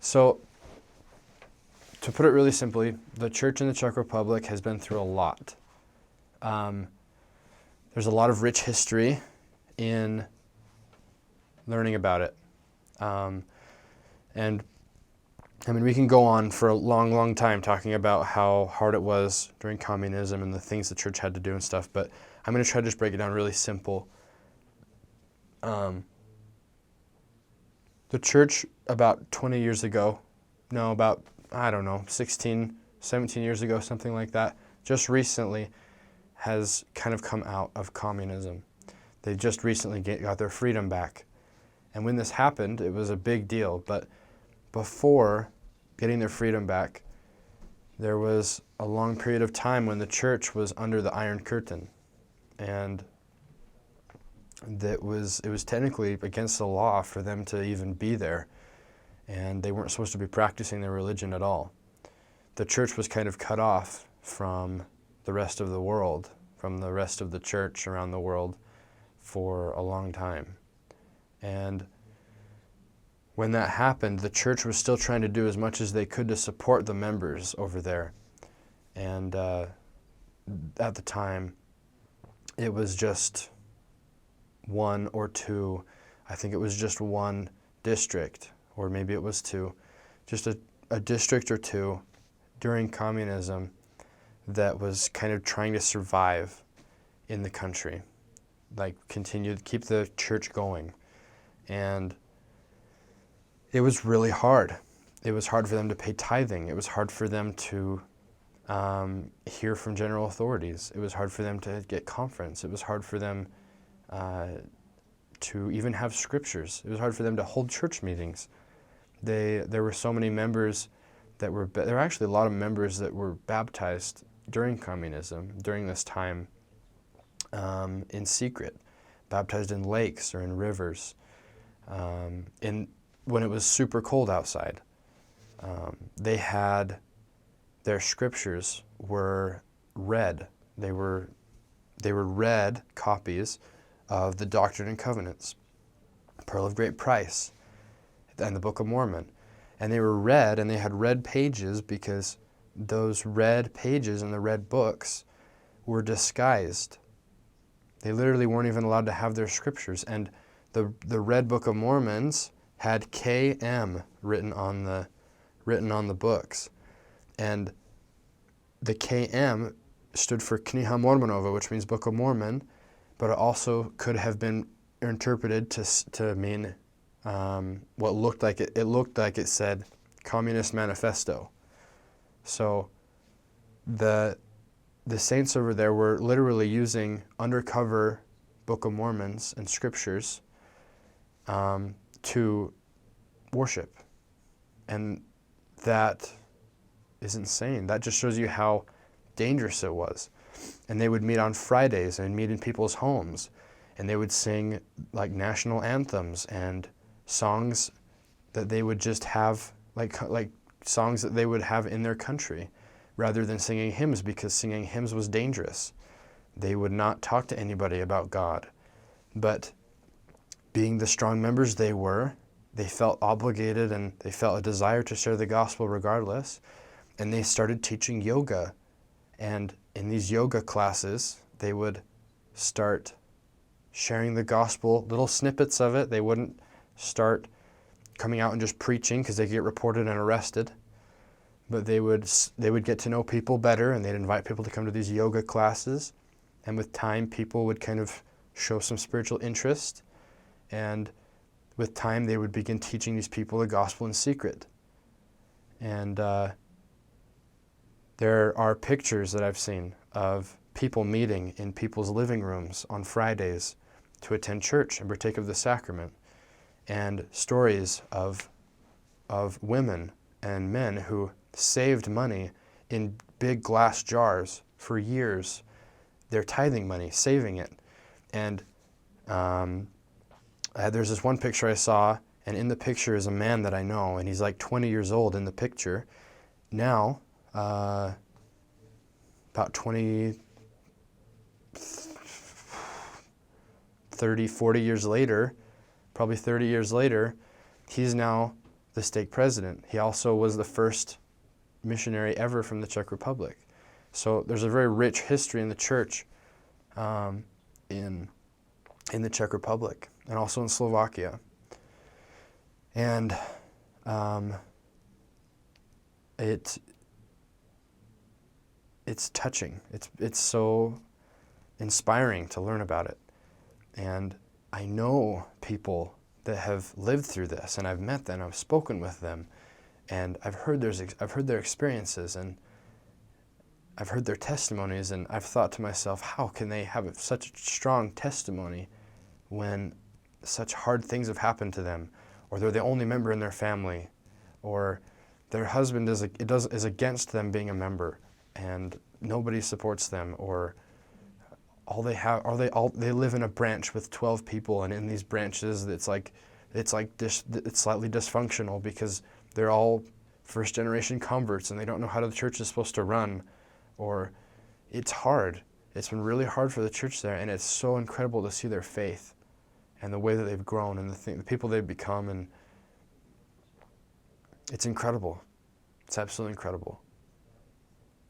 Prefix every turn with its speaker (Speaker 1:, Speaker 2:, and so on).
Speaker 1: So, to put it really simply, the church in the Czech Republic has been through a lot. There's a lot of rich history in learning about it. And I mean, we can go on for a long, long time talking about how hard it was during communism and the things the church had to do and stuff, but I'm going to try to just break it down really simple. The church about 20 years ago, about 16, 17 years ago, something like that, just recently has kind of come out of communism. They just recently got their freedom back. And when this happened, it was a big deal. But before getting their freedom back, there was a long period of time when the church was under the Iron Curtain. And it was technically against the law for them to even be there. And they weren't supposed to be practicing their religion at all. The church was kind of cut off from the rest of the world, from the rest of the church around the world for a long time. And when that happened, the church was still trying to do as much as they could to support the members over there. And at the time, it was just one or two, I think it was just one district, or maybe it was two, just a district or two during communism that was kind of trying to survive in the country, like continue to keep the church going. And it was really hard. It was hard for them to pay tithing. It was hard for them to hear from general authorities. It was hard for them to get conference. It was hard for them to even have scriptures. It was hard for them to hold church meetings. There were so many members there were actually a lot of members that were baptized during communism, during this time, in secret, baptized in lakes or in rivers, when it was super cold outside. They had their scriptures were read. They were read copies of the Doctrine and Covenants, Pearl of Great Price, and the Book of Mormon. And they were read, and they had red pages because those red pages in the red books were disguised. They literally weren't even allowed to have their scriptures. And the Red Book of Mormons had KM written on the books. And the KM stood for Kniha Mormonova, which means Book of Mormon, but it also could have been interpreted to mean what looked like it said Communist Manifesto. So the saints over there were literally using undercover Book of Mormons and scriptures to worship. And that is insane. That just shows you how dangerous it was. And they would meet on Fridays and meet in people's homes. And they would sing like national anthems and songs that they would just have, like songs that they would have in their country, rather than singing hymns, because singing hymns was dangerous. They would not talk to anybody about God. But being the strong members they were, they felt obligated and they felt a desire to share the gospel regardless. And they started teaching yoga. And in these yoga classes, they would start sharing the gospel, little snippets of it. They wouldn't start coming out and just preaching because they get reported and arrested. But they would get to know people better, and they'd invite people to come to these yoga classes. And with time, people would kind of show some spiritual interest. And with time, they would begin teaching these people the gospel in secret. And there are pictures that I've seen of people meeting in people's living rooms on Fridays to attend church and partake of the sacrament. And stories of women and men who saved money in big glass jars for years, their tithing money, saving it. And there's this one picture I saw, and in the picture is a man that I know, and he's like 20 years old in the picture. Now, about 30, 40 years later, probably 30 years later, he's now the stake president. He also was the first missionary ever from the Czech Republic. So there's a very rich history in the church in the Czech Republic and also in Slovakia. And it's touching. It's so inspiring to learn about it. And I know people that have lived through this, and I've met them, I've spoken with them, and I've heard their experiences, and I've heard their testimonies, and I've thought to myself, how can they have such a strong testimony when such hard things have happened to them, or they're the only member in their family, or their husband is against them being a member, and nobody supports them, or they live in a branch with 12 people, and in these branches it's slightly dysfunctional because they're all first generation converts and they don't know how the church is supposed to run, or it's hard. It's been really hard for the church there, and it's so incredible to see their faith and the way that they've grown and the people they've become, and it's incredible. It's absolutely incredible.